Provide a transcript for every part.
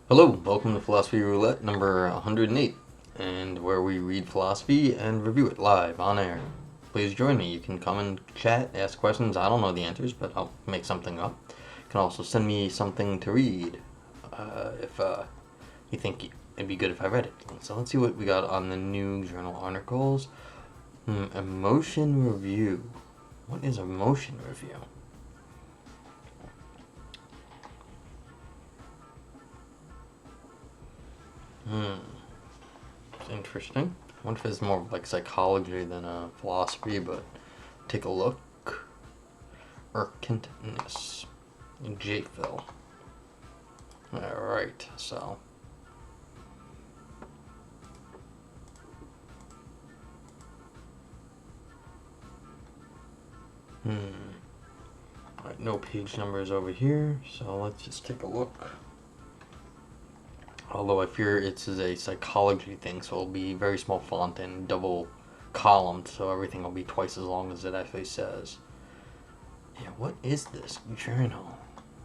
Hello, welcome to Philosophy Roulette number 108, and where we read philosophy and review it live on air. Please join me. You can come and chat, ask questions. I don't know the answers, but I'll make something up. You can also send me something to read if you think it'd be good if I read it. So let's see what we got on the new journal articles. Emotion review. What is emotion review? It's interesting. I wonder if it's more like psychology than philosophy, but take a look. Urgentness. J-Phil. Alright, so. Alright, no page numbers over here, so let's just take a look. Although I fear it's a psychology thing, so it'll be very small font and double columned, so everything will be twice as long as it actually says. Yeah, what is this journal?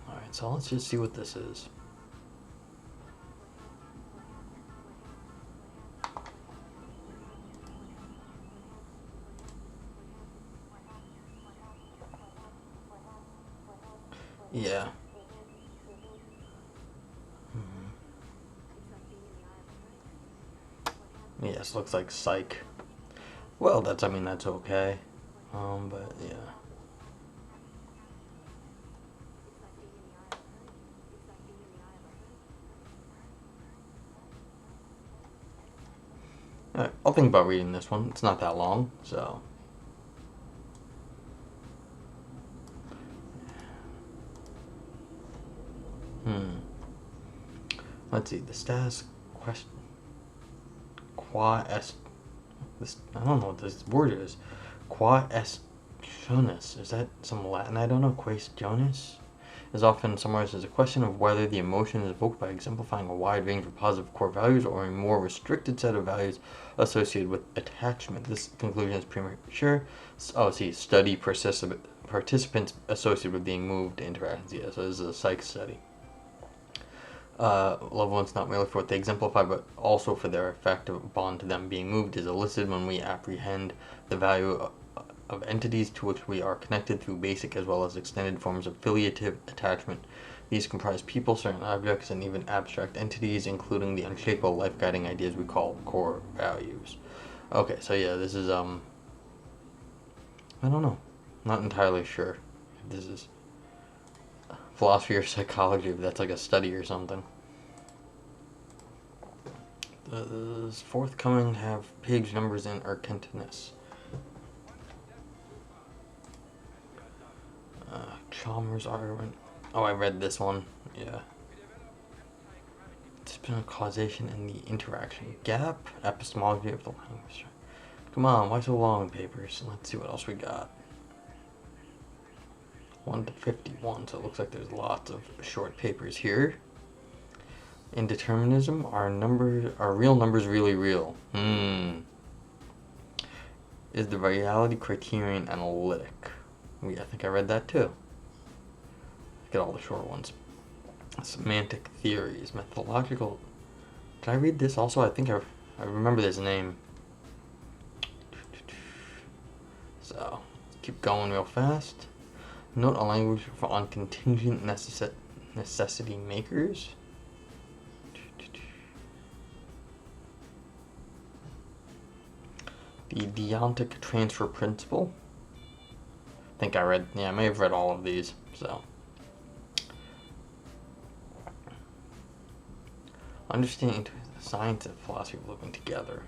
Alright, so let's just see what this is. Yeah. Yes, looks like psych. Well, that's okay. But yeah. Alright, I'll think about reading this one. It's not that long, so. Let's see, the status question. Qua est. This, I don't know what this word is. Qua estionis. Is that some Latin? I don't know. Questionis is often summarized as a question of whether the emotion is evoked by exemplifying a wide range of positive core values or a more restricted set of values associated with attachment. This conclusion is premature. Study participants associated with being moved to interactions. Yeah, so this is a psych study. Loved ones not merely for what they exemplify, but also for their effective bond to them. Being moved is elicited when we apprehend the value of entities to which we are connected through basic as well as extended forms of affiliative attachment. These comprise people, certain objects, and even abstract entities, including the unshakable life-guiding ideas we call core values. Okay, so yeah, this is, I don't know. Not entirely sure if this is philosophy or psychology, if that's like a study or something. The forthcoming have page numbers in Urgentness. Chalmers argument. Oh, I read this one. Yeah. Disciplinary causation and the interaction gap. Epistemology of the language. Come on, why so long, papers? Let's see what else we got. 1 to 51, so it looks like there's lots of short papers here. Indeterminism, are real numbers really real? Is the reality criterion analytic? I think I read that too. Get all the short ones. Semantic theories, methodological. Did I read this also? I think I remember this name. So, keep going real fast. Note a language on contingent necessity makers. The deontic transfer principle. I think I may have read all of these, so. Understanding the science and philosophy of living together.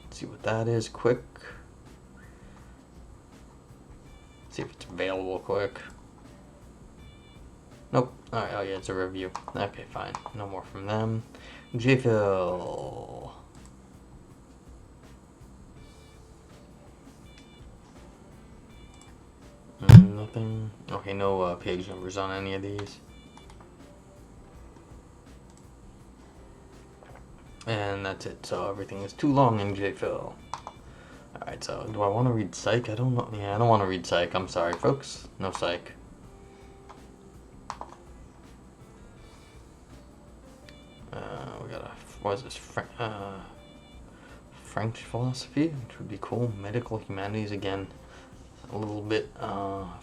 Let's see what that is quick. See if it's available quick. Nope. Alright, oh yeah, it's a review. Okay, fine. No more from them. J-Phil. Nothing. Okay, no page numbers on any of these. And that's it. So everything is too long in J-Phil. Alright, so do I want to read psych? I don't know. Yeah, I don't want to read psych. I'm sorry, folks. No psych. We got a, what is this? French philosophy, which would be cool. Medical humanities, again, a little bit.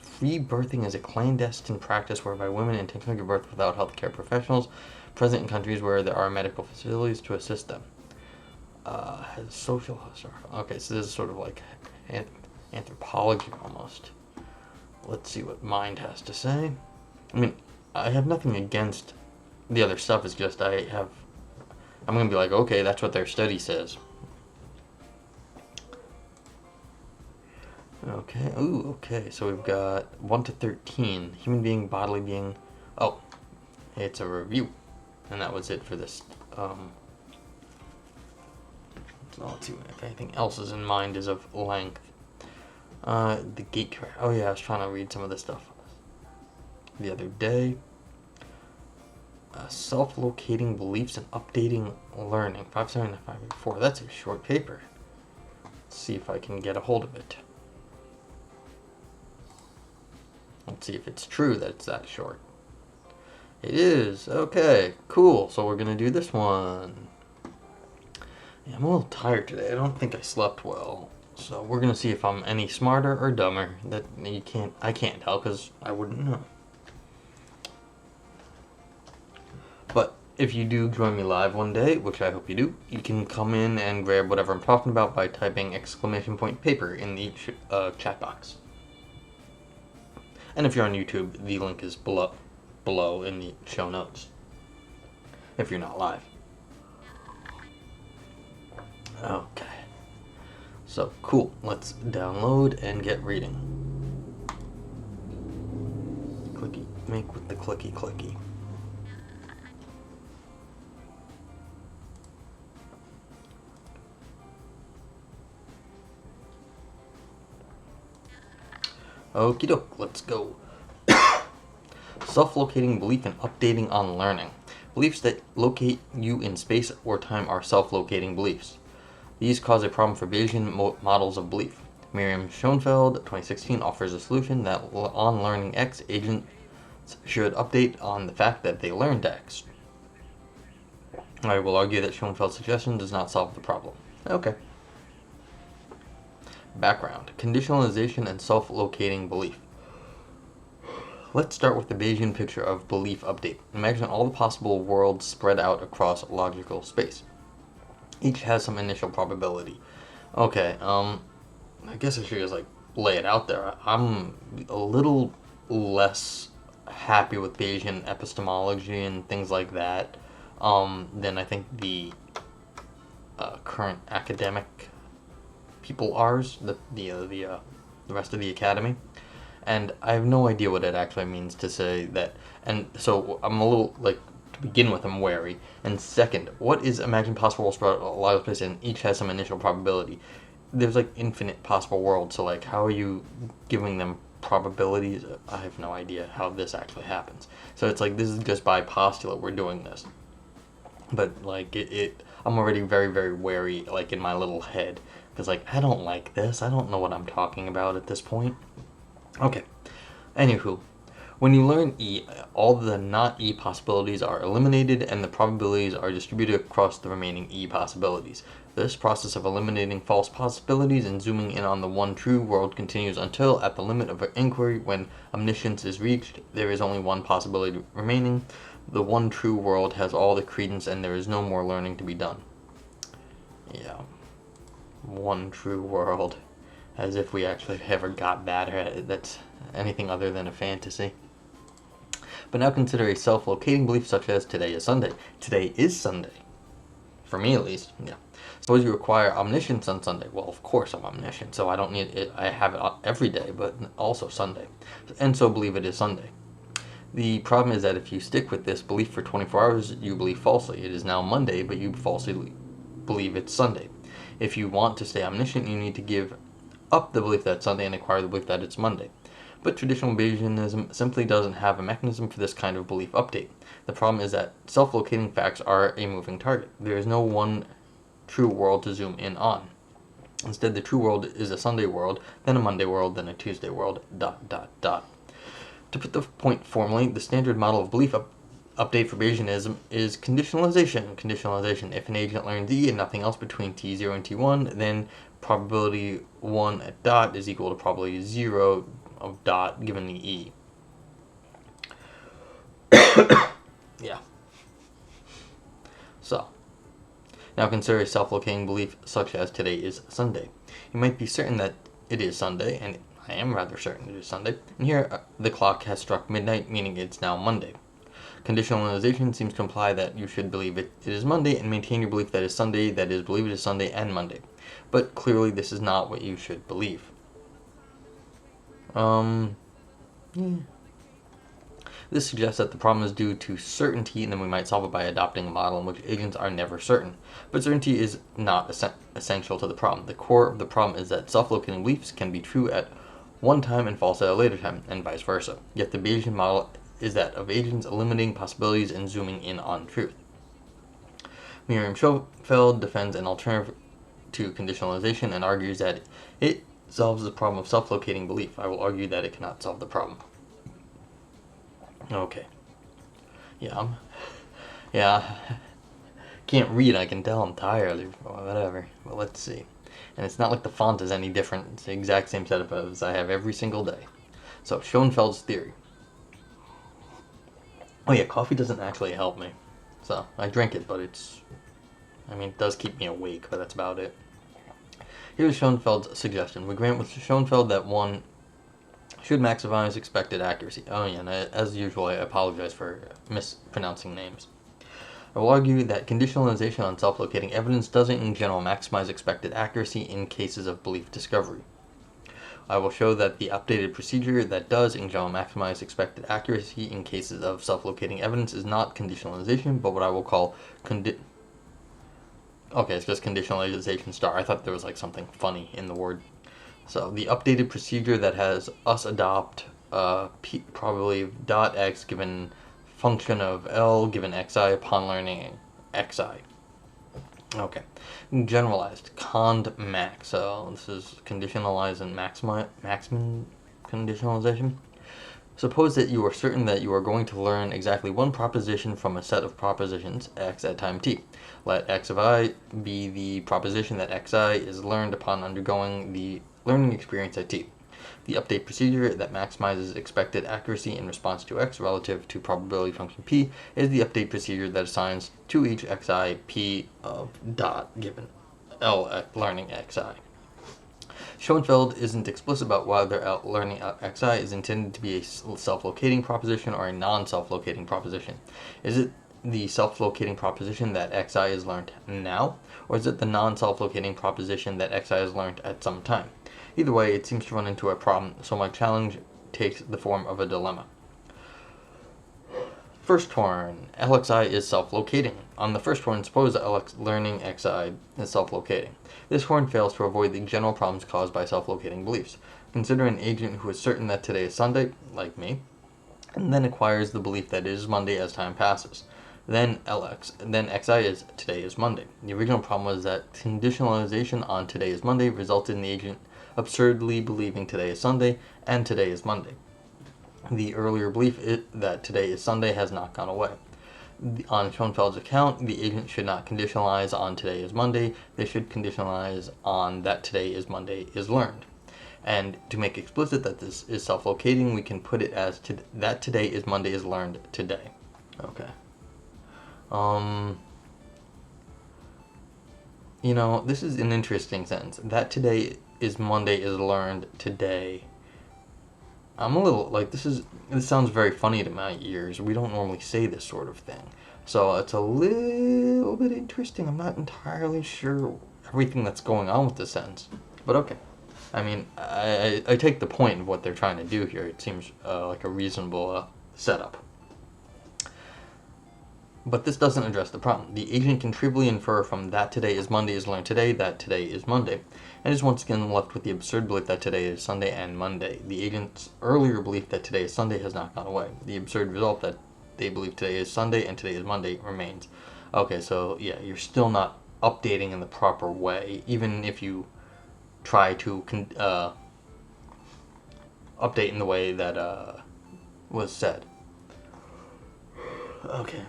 Free birthing is a clandestine practice whereby women intentionally give birth without healthcare professionals present in countries where there are medical facilities to assist them. Has social okay, so this is sort of like anthropology almost. Let's see what Mind has to say. I mean, I have nothing against the other stuff. It's just I'm gonna be like, okay, that's what their study says. Okay. Ooh. Okay. So we've got 1 to 13. Human being, bodily being. Oh, it's a review, and that was it for this. So let's see if anything else is in Mind is of length. The gate. Oh yeah, I was trying to read some of this stuff the other day. Self-locating beliefs and updating learning. 579-584. That's a short paper. Let's see if I can get a hold of it. Let's see if it's true that it's that short. It is. Okay, cool. So we're going to do this one. Yeah, I'm a little tired today. I don't think I slept well. So we're going to see if I'm any smarter or dumber. That I can't tell because I wouldn't know. But if you do join me live one day, which I hope you do, you can come in and grab whatever I'm talking about by typing !paper in the chat box. And if you're on YouTube, the link is below in the show notes. If you're not live. Okay. So, cool. Let's download and get reading. Clicky. Make with the clicky. Okie doke, let's go. Self-locating belief and updating on learning. Beliefs that locate you in space or time are self-locating beliefs. These cause a problem for Bayesian models of belief. Miriam Schoenfeld, 2016, offers a solution that on learning X, agents should update on the fact that they learned X. I will argue that Schoenfeld's suggestion does not solve the problem. Okay. Background, conditionalization and self-locating belief. Let's start with the Bayesian picture of belief update. Imagine all the possible worlds spread out across logical space. Each has some initial probability. Okay, I guess I should just lay it out there. I'm a little less happy with Bayesian epistemology and things like that than I think the current academic people ours, the rest of the academy, and I have no idea what it actually means to say that. And so I'm a little to begin with, I'm wary. And second, what is imagine possible worlds spread a lot of places and each has some initial probability? There's infinite possible worlds, so how are you giving them probabilities? I have no idea how this actually happens. So it's this is just by postulate we're doing this. But I'm already very, very wary in my little head. Because, I don't like this. I don't know what I'm talking about at this point. Okay. Anywho, when you learn E, all the not E possibilities are eliminated and the probabilities are distributed across the remaining E possibilities. This process of eliminating false possibilities and zooming in on the one true world continues until, at the limit of inquiry, when omniscience is reached, there is only one possibility remaining. The one true world has all the credence and there is no more learning to be done. Yeah. One true world, as if we actually ever got that. That's anything other than a fantasy. But now consider a self-locating belief such as today is Sunday. Today is Sunday. For me at least, yeah. Suppose you require omniscience on Sunday. Well, of course I'm omniscient, so I don't need it. I have it every day, but also Sunday. And so believe it is Sunday. The problem is that if you stick with this belief for 24 hours, you believe falsely. It is now Monday, but you falsely believe it's Sunday. If you want to stay omniscient, you need to give up the belief that it's Sunday and acquire the belief that it's Monday. But traditional Bayesianism simply doesn't have a mechanism for this kind of belief update. The problem is that self-locating facts are a moving target. There is no one true world to zoom in on. Instead, the true world is a Sunday world, then a Monday world, then a Tuesday world, ... To put the point formally, the standard model of belief update for Bayesianism is conditionalization. Conditionalization. If an agent learns E and nothing else between T0 and T1, then probability 1 at dot is equal to probability 0 of dot given the E. Yeah. So, now consider a self-locating belief such as today is Sunday. You might be certain that it is Sunday, and I am rather certain it is Sunday, and here the clock has struck midnight, meaning it's now Monday. Conditionalization seems to imply that you should believe it is Monday and maintain your belief that it is Sunday, that is, believe it is Sunday and Monday. But clearly this is not what you should believe. Yeah. This suggests that the problem is due to certainty, and then we might solve it by adopting a model in which agents are never certain. But certainty is not essential to the problem. The core of the problem is that self-locating beliefs can be true at one time and false at a later time, and vice versa. Yet the Bayesian model is that of agents eliminating possibilities and zooming in on truth. Miriam Schoenfeld defends an alternative to conditionalization and argues that it solves the problem of self-locating belief. I will argue that it cannot solve the problem. Okay. Yeah. Can't read, I can tell I'm tired or whatever. But let's see. And it's not like the font is any different. It's the exact same set of as I have every single day. So, Schoenfeld's theory. Oh yeah, coffee doesn't actually help me. So, I drink it, but it does keep me awake, but that's about it. Here's Schoenfeld's suggestion. We grant with Schoenfeld that one should maximize expected accuracy. Oh yeah, and as usual, I apologize for mispronouncing names. I will argue that conditionalization on self-locating evidence doesn't in general maximize expected accuracy in cases of belief discovery. I will show that the updated procedure that does in general maximize expected accuracy in cases of self-locating evidence is not conditionalization, but what I will call okay, it's just conditionalization star. I thought there was like something funny in the word. So the updated procedure that has us adopt probably dot x given function of L given xi upon learning xi. Okay. Generalized. Cond max. So this is conditionalized and maximum conditionalization. Suppose that you are certain that you are going to learn exactly one proposition from a set of propositions x at time t. Let x of I be the proposition that xi is learned upon undergoing the learning experience at t. The update procedure that maximizes expected accuracy in response to x relative to probability function p is the update procedure that assigns to each xi p of dot given L at learning xi. Schoenfeld isn't explicit about whether learning xi is intended to be a self-locating proposition or a non-self-locating proposition. Is it the self-locating proposition that xi is learned now, or is it the non-self-locating proposition that xi is learned at some time? Either way, it seems to run into a problem, so my challenge takes the form of a dilemma. First horn, LXI is self-locating. On the first horn, suppose learning XI is self-locating. This horn fails to avoid the general problems caused by self-locating beliefs. Consider an agent who is certain that today is Sunday, like me, and then acquires the belief that it is Monday as time passes. Then XI is today is Monday. The original problem was that conditionalization on today is Monday resulted in the agent absurdly believing today is Sunday and today is Monday. The earlier belief that today is Sunday has not gone away. On Schoenfeld's account, the agent should not conditionalize on today is Monday. They should conditionalize on that today is Monday is learned. And to make explicit that this is self-locating, we can put it as that today is Monday is learned today. Okay. This is an interesting sentence. That today is Monday is learned today. I'm a little, this sounds very funny to my ears. We don't normally say this sort of thing. So it's a little bit interesting. I'm not entirely sure everything that's going on with this sentence. But okay. I take the point of what they're trying to do here. It seems like a reasonable setup. But this doesn't address the problem. The agent can trivially infer from that today is Monday is learned today that today is Monday, and is once again left with the absurd belief that today is Sunday and Monday. The agent's earlier belief that today is Sunday has not gone away. The absurd result that they believe today is Sunday and today is Monday remains. Okay, so yeah, you're still not updating in the proper way, even if you try to update in the way that was said. Okay.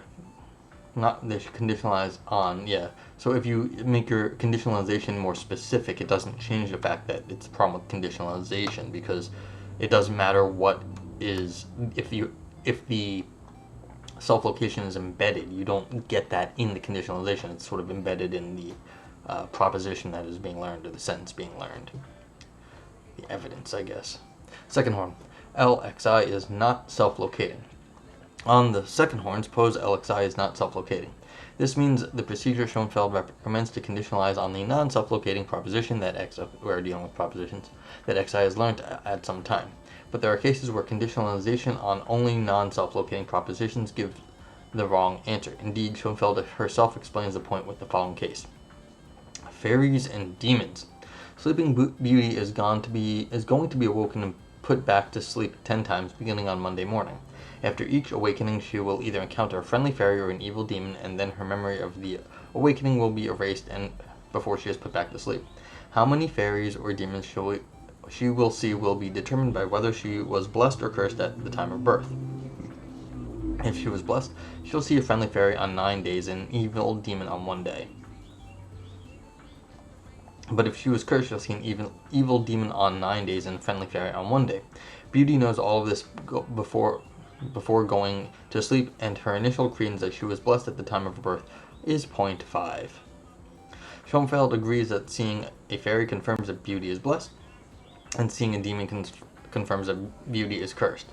Not they should conditionalize on, yeah. So if you make your conditionalization more specific, it doesn't change the fact that it's a problem with conditionalization, because it doesn't matter what is, if the self-location is embedded, you don't get that in the conditionalization. It's sort of embedded in the proposition that is being learned, or the sentence being learned. The evidence, I guess. Second horn. LXI is not self-locating. On the second horn, suppose LXI is not self-locating. This means the procedure Schoenfeld recommends to conditionalize on the non-self-locating proposition that we're dealing with propositions, that XI is learned at some time. But there are cases where conditionalization on only non-self-locating propositions gives the wrong answer. Indeed, Schoenfeld herself explains the point with the following case. Fairies and demons. Sleeping Beauty is going to be awoken and put back to sleep 10 times beginning on Monday morning. After each awakening, she will either encounter a friendly fairy or an evil demon, and then her memory of the awakening will be erased and before she is put back to sleep. How many fairies or demons she will see will be determined by whether she was blessed or cursed at the time of birth. If she was blessed, she'll see a friendly fairy on 9 days and an evil demon on 1 day. But if she was cursed, she'll see an evil demon on 9 days and a friendly fairy on 1 day. Beauty knows all of this before going to sleep, and her initial credence that she was blessed at the time of her birth is 0.5. Schoenfeld agrees that seeing a fairy confirms that Beauty is blessed, and seeing a demon confirms that Beauty is cursed.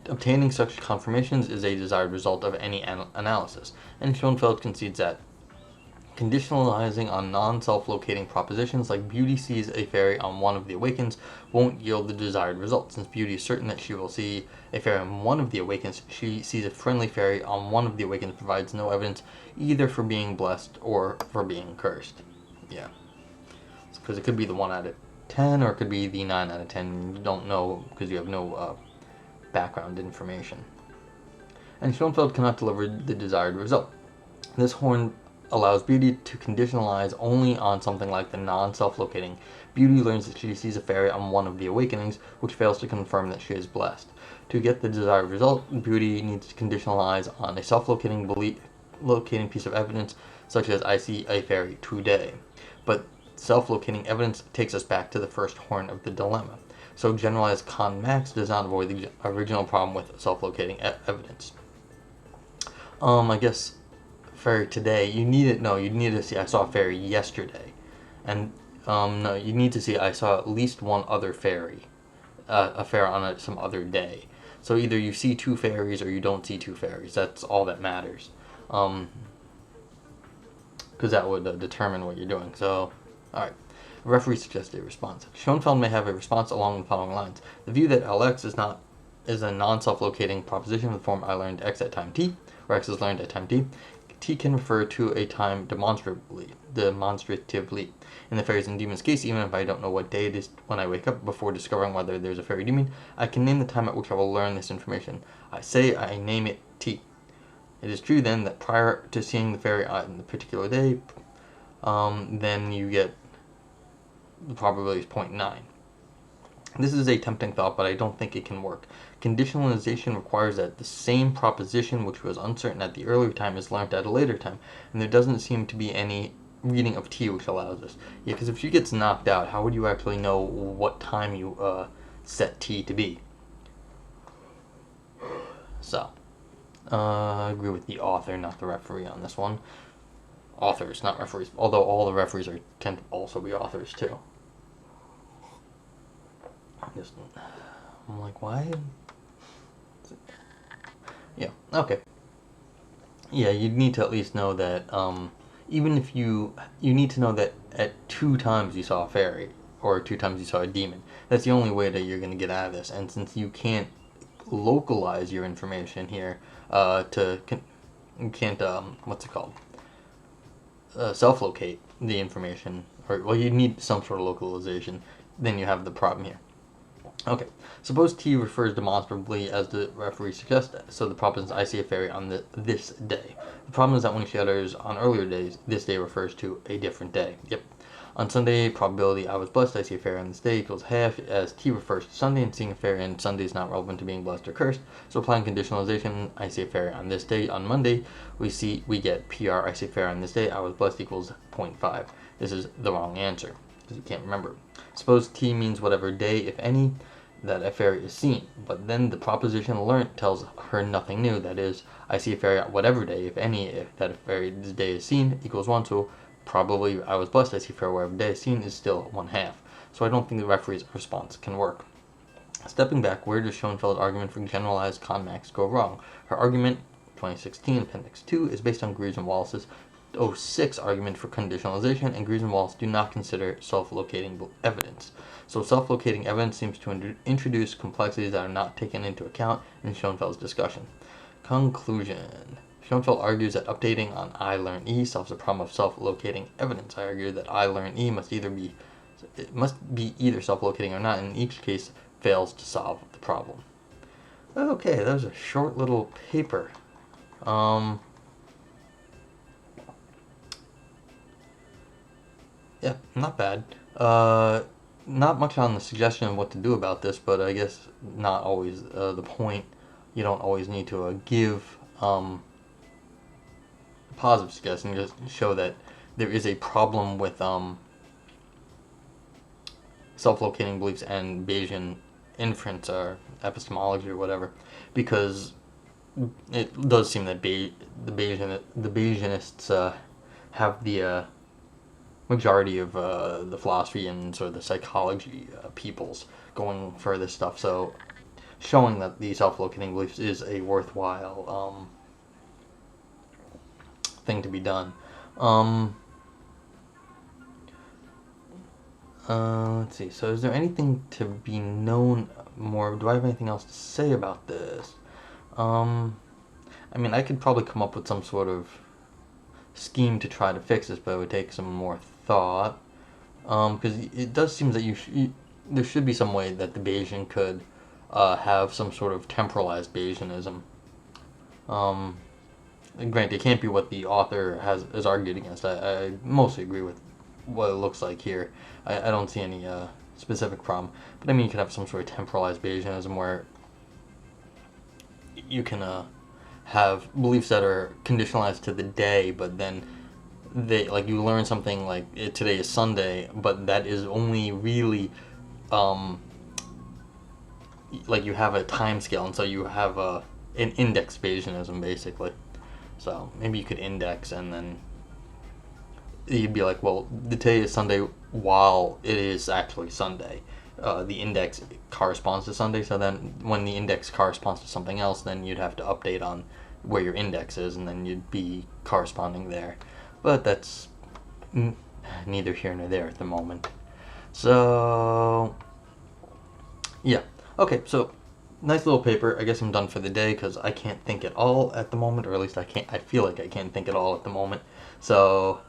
Obtaining such confirmations is a desired result of any analysis, and Schoenfeld concedes that conditionalizing on non-self-locating propositions like Beauty sees a fairy on one of the awakens won't yield the desired result. Since Beauty is certain that she will see a fairy on one of the awakens, she sees a friendly fairy on one of the awakens provides no evidence either for being blessed or for being cursed. Yeah. Because it could be the 1 out of 10 or it could be the 9 out of 10. You don't know because you have no background information. And Schoenfeld cannot deliver the desired result. This horn allows Beauty to conditionalize only on something like the non-self-locating. Beauty learns that she sees a fairy on one of the awakenings, which fails to confirm that she is blessed. To get the desired result, Beauty needs to conditionalize on a self-locating piece of evidence, such as I see a fairy today. But self-locating evidence takes us back to the first horn of the dilemma. So generalized con max does not avoid the original problem with self-locating evidence. I guess fairy today, you need to see I saw a fairy yesterday. And no, you need to see I saw at least one other fairy, a fairy on some other day. So either you see 2 fairies or you don't see 2 fairies. That's all that matters. Because that would determine what you're doing. So, alright. Referee suggested a response. Schoenfeld may have a response along the following lines. The view that Lx is a non-self-locating proposition in the form I learned x at time t, or x is learned at time t. T can refer to a time demonstratively. In the fairies and demons case, even if I don't know what day it is when I wake up before discovering whether there's a fairy demon, I can name the time at which I will learn this information. I name it T. It is true then that prior to seeing the fairy on the particular day, then you get the probability is 0.9. This is a tempting thought, but I don't think it can work. Conditionalization requires that the same proposition which was uncertain at the earlier time is learnt at a later time, and there doesn't seem to be any reading of T which allows this. Yeah, because if she gets knocked out, how would you actually know what time you set T to be? So, I agree with the author, not the referee on this one. Authors, not referees, although all the referees tend to also be authors too. I'm like, why? Yeah, okay. Yeah, you need to at least know that, even if you need to know that at 2 times you saw a fairy, or 2 times you saw a demon. That's the only way that you're going to get out of this, and since you can't localize your information here, you can't, self-locate the information, or, well, you need some sort of localization, then you have the problem here. Okay, suppose T refers demonstrably as the referee suggested. So the problem is I see a fairy on this day. The problem is that when she utters on earlier days, this day refers to a different day. Yep. On Sunday, probability I was blessed, I see a fairy on this day equals half, as T refers to Sunday, and seeing a fairy on Sunday is not relevant to being blessed or cursed. So applying conditionalization, I see a fairy on this day. On Monday, we get PR, I see a fairy on this day, I was blessed equals 0.5. This is the wrong answer, because you can't remember. Suppose T means whatever day, if any, that a fairy is seen, but then the proposition learnt tells her nothing new. That is, I see a fairy at whatever day, if any, if that a fairy's day is seen equals 1, so probably I was blessed, I see a fairy whatever day is seen is still 1/2. So I don't think the referee's response can work. Stepping back, where does Schoenfeld's argument for generalized conmax go wrong? Her argument, 2016, Appendix 2, is based on Greaves and Wallace's 06 argument for conditionalization, and Greaves and Wallace do not consider self-locating evidence. So self-locating evidence seems to introduce complexities that are not taken into account in Schoenfeld's discussion. Conclusion. Schoenfeld argues that updating on I learn E solves the problem of self-locating evidence. I argue that I learn E must be either self-locating or not, and in each case fails to solve the problem. Okay, that was a short little paper. Yeah, not bad. Not much on the suggestion of what to do about this, but I guess not always the point. You don't always need to give positive suggestion, just show that there is a problem with self-locating beliefs and Bayesian inference or epistemology or whatever, because it does seem that the Bayesianists have the majority of the philosophy and sort of the psychology peoples going for this stuff. So showing that the self-locating beliefs is a worthwhile thing to be done. Let's see. So is there anything to be known more? Do I have anything else to say about this? I mean, I could probably come up with some sort of scheme to try to fix this, but it would take some more thought. Because it does seem that there should be some way that the Bayesian could have some sort of temporalized Bayesianism. Granted, it can't be what the author has argued against. I mostly agree with what it looks like here. I don't see any specific problem. But I mean, you could have some sort of temporalized Bayesianism where you can have beliefs that are conditionalized to the day, but then you learn something like today is Sunday, but that is only really you have a time scale, and so you have an index Bayesianism basically. So maybe you could index, and then you'd be like, well, today is Sunday while it is actually Sunday. The index corresponds to Sunday, so then when the index corresponds to something else, then you'd have to update on where your index is, and then you'd be corresponding there. But that's neither here nor there at the moment. So, yeah. Okay, so nice little paper. I guess I'm done for the day because I can't think at all at the moment, or at least I feel like I can't think at all at the moment. So,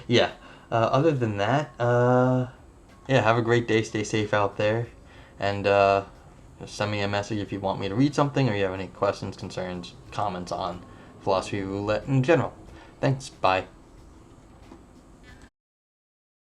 yeah. Other than that, yeah, have a great day. Stay safe out there. And just send me a message if you want me to read something, or you have any questions, concerns, comments on philosophy roulette in general. Thanks. Bye.